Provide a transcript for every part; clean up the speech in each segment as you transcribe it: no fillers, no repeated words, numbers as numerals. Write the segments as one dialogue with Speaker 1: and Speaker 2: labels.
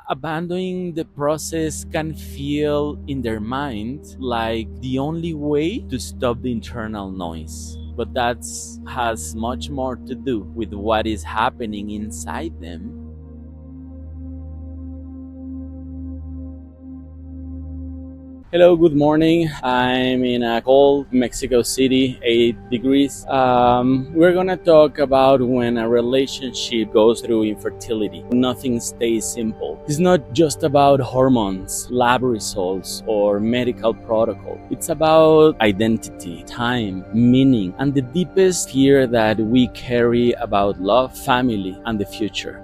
Speaker 1: Abandoning the process can feel in their mind like the only way to stop the internal noise. But that has much more to do with what is happening inside them. Hello, good morning. I'm in a cold Mexico City, 8 degrees. We're gonna talk about when a relationship goes through infertility. Nothing stays simple. It's not just about hormones, lab results, or medical protocol. It's about identity, time, meaning, and the deepest fear that we carry about love, family, and the future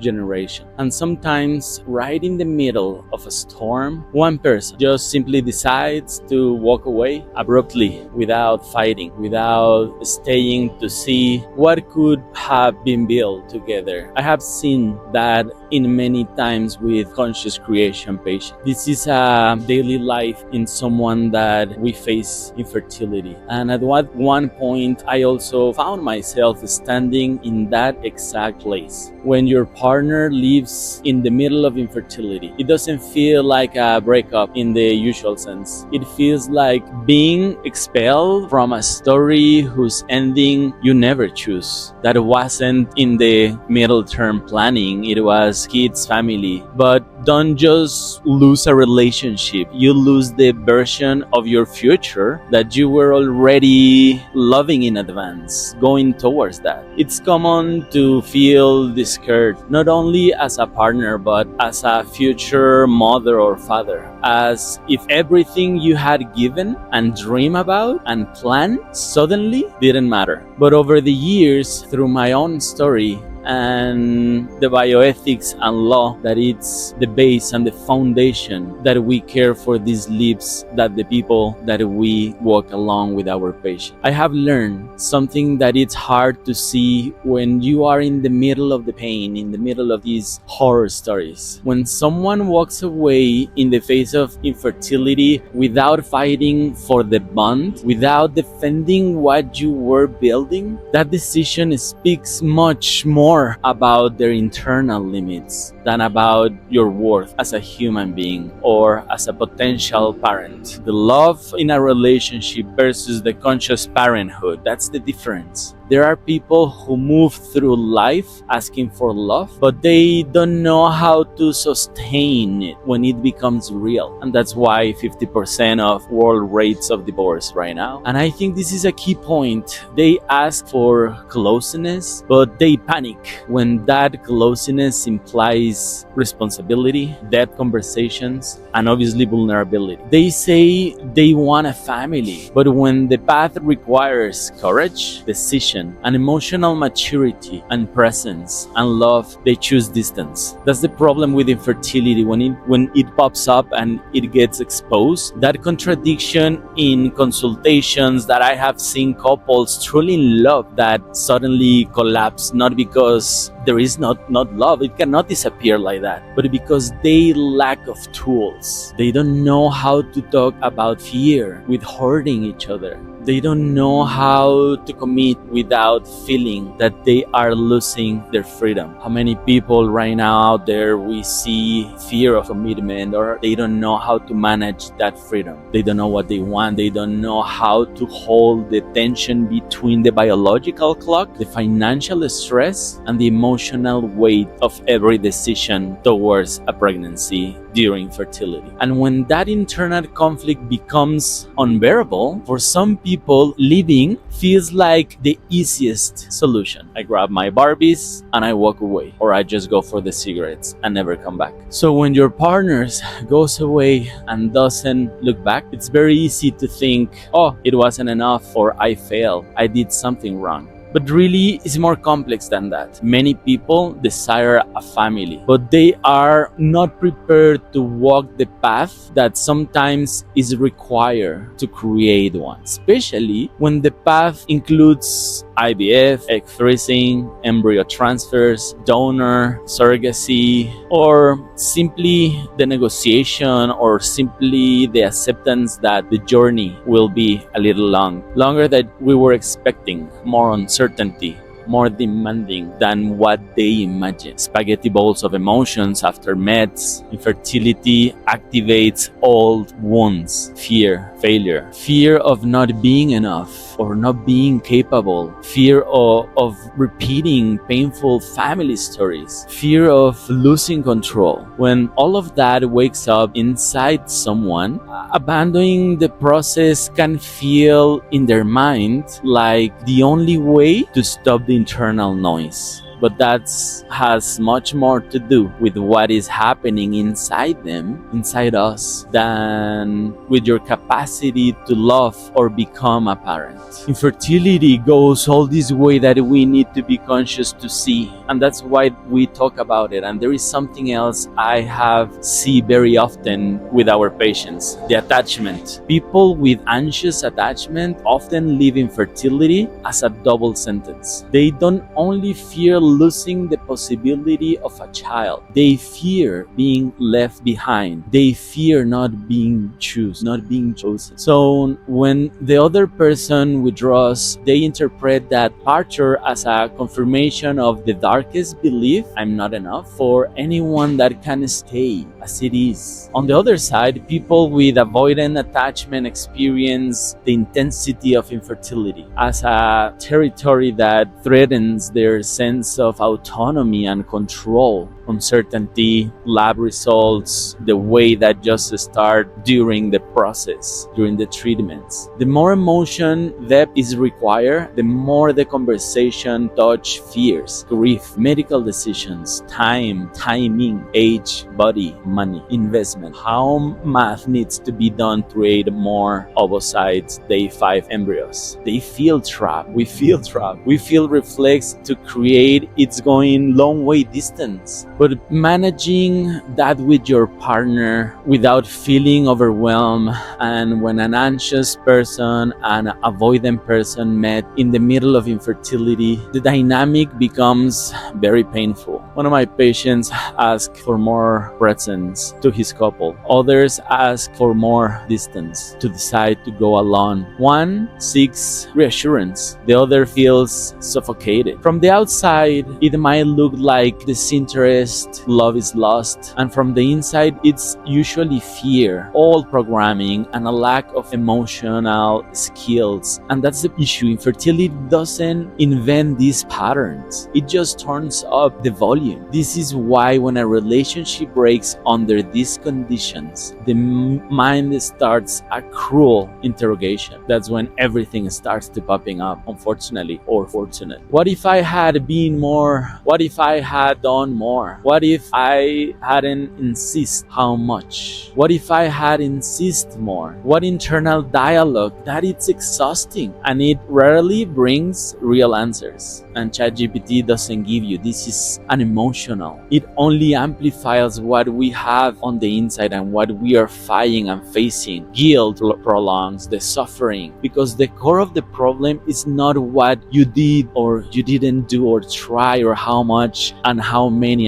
Speaker 1: generation. And sometimes, right in the middle of a storm, one person just simply decides to walk away abruptly without fighting, without staying to see what could have been built together. I have seen that in many times with conscious creation patients. This is a daily life in someone that we face infertility. And at one point, I also found myself standing in that exact place. When your partner lives in the middle of infertility, it doesn't feel like a breakup in the usual sense. It feels like being expelled from a story whose ending you never choose. That wasn't in the middle term planning, it was kids, family. But don't just lose a relationship, you lose the version of your future that you were already loving in advance, going towards that. It's common to feel discouraged, not only as a partner, but as a future mother or father, as if everything you had given and dreamed about and planned suddenly didn't matter. But over the years, through my own story, and the bioethics and law that it's the base and the foundation that we care for these lives, that the people that we walk along with our patients. I have learned something that it's hard to see when you are in the middle of the pain, in the middle of these horror stories. When someone walks away in the face of infertility without fighting for the bond, without defending what you were building, that decision speaks much more about their internal limits than about your worth as a human being or as a potential parent. The love in a relationship versus the conscious parenthood, that's the difference. There are people who move through life asking for love, but they don't know how to sustain it when it becomes real. And that's why 50% of world rates of divorce right now. And I think this is a key point. They ask for closeness, but they panic when that closeness implies responsibility, depth conversations, and obviously vulnerability. They say they want a family, but when the path requires courage, decision, and emotional maturity and presence and love, they choose distance. That's the problem with infertility. When it pops up and it gets exposed, that contradiction in consultations that I have seen couples truly in love that suddenly collapse, not because there is not love, it cannot disappear like that, but because they lack of tools. They don't know how to talk about fear with hurting each other. They don't know how to commit without feeling that they are losing their freedom. How many people right now out there we see fear of commitment, or they don't know how to manage that freedom. They don't know what they want. They don't know how to hold the tension between the biological clock, the financial stress, and the emotional weight of every decision towards a pregnancy during fertility. And when that internal conflict becomes unbearable, for some people, leaving feels like the easiest solution. I grab my Barbies and I walk away, or I just go for the cigarettes and never come back. So when your partner goes away and doesn't look back, it's very easy to think, oh, it wasn't enough, or I failed, I did something wrong. But really, it's more complex than that. Many people desire a family, but they are not prepared to walk the path that sometimes is required to create one, especially when the path includes IVF, egg freezing, embryo transfers, donor, surrogacy, or simply the negotiation, or simply the acceptance that the journey will be a little longer than we were expecting, more uncertainty, more demanding than what they imagine. Spaghetti bowls of emotions after meds. Infertility activates old wounds: fear, failure, fear of not being enough or not being capable, fear of repeating painful family stories, fear of losing control. When all of that wakes up inside someone, abandoning the process can feel in their mind like the only way to stop the internal noise. But that has much more to do with what is happening inside them, inside us, than with your capacity to love or become a parent. Infertility goes all this way that we need to be conscious to see, and that's why we talk about it. And there is something else I have seen very often with our patients: the attachment. People with anxious attachment often live infertility as a double sentence. They don't only fear losing the possibility of a child, they fear being left behind. They fear not being chosen. So when the other person withdraws, they interpret that departure as a confirmation of the darkest belief: I'm not enough for anyone that can stay as it is. On the other side, people with avoidant attachment experience the intensity of infertility as a territory that threatens their sense of autonomy and control. Uncertainty, lab results, the way that just start during the process, during the treatments. The more emotion depth is required, the more the conversation touch fears, grief, medical decisions, time, timing, age, body, money, investment. How math needs to be done to create more ovocytes, day 5 embryos. They feel trapped. We feel trapped. We feel reflex to create it's going long way distance. But managing that with your partner without feeling overwhelmed, and when an anxious person and an avoidant person met in the middle of infertility, the dynamic becomes very painful. One of my patients asked for more presence to his couple. Others ask for more distance to decide to go alone. One seeks reassurance. The other feels suffocated. From the outside, it might look like disinterest, love is lost, and from the inside, it's usually fear, old programming, and a lack of emotional skills. And that's the issue. Infertility doesn't invent these patterns. It just turns up the volume. This is why when a relationship breaks under these conditions, the mind starts a cruel interrogation. That's when everything starts to popping up, unfortunately or fortunately. What if I had been more? What if I had done more? What if I hadn't insist how much? What if I had insist more? What internal dialogue that it's exhausting, and it rarely brings real answers. And ChatGPT doesn't give you. This is an emotional. It only amplifies what we have on the inside and what we are fighting and facing. Guilt prolongs the suffering, because the core of the problem is not what you did or you didn't do or try, or how much and how many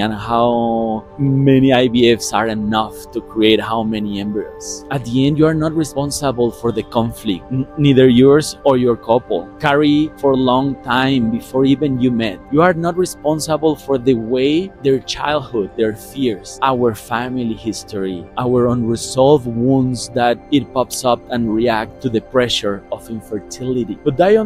Speaker 1: IVFs are enough to create how many embryos. At the end, you are not responsible for the conflict, neither yours or your couple carry for a long time before even you met. You are not responsible for the way their childhood, their fears, our family history, our unresolved wounds that it pops up and react to the pressure of infertility. But I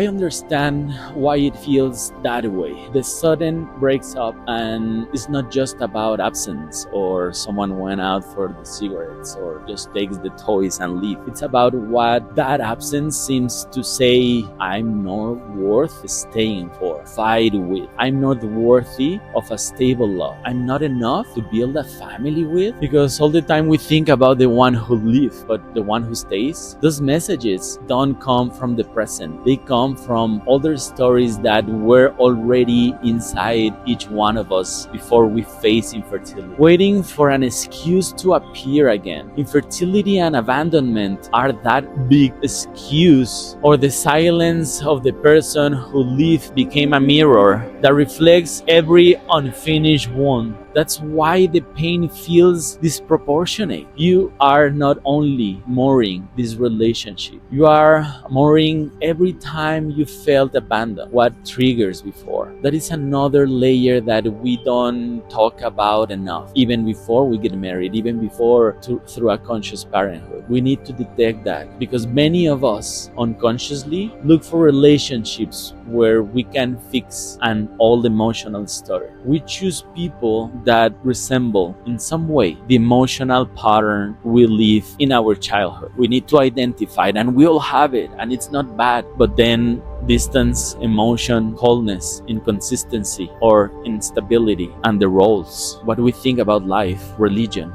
Speaker 1: understand why it feels that way. The sudden breaks up, and it's not just about absence or someone went out for the cigarettes or just takes the toys and leave. It's about what that absence seems to say: I'm not worth staying for, fight with. I'm not worthy of a stable love. I'm not enough to build a family with. Because all the time we think about the one who leaves, but the one who stays. Those messages don't come from the present. They come from older stories that were already inside each one of us before we face infertility, waiting for an excuse to appear again. Infertility and abandonment are that big excuse, or the silence of the person who lived became a mirror that reflects every unfinished wound. That's why the pain feels disproportionate. You are not only mourning this relationship, you are mourning every time you felt abandoned, what triggers before. That is another layer that we don't talk about enough, even before we get married, even before through a conscious parenthood. We need to detect that, because many of us unconsciously look for relationships where we can fix an old emotional story. We choose people that resemble in some way the emotional pattern we live in our childhood. We need to identify it, and we all have it, and it's not bad. But then distance, emotion, coldness, inconsistency, or instability, and the roles, what we think about life, religion,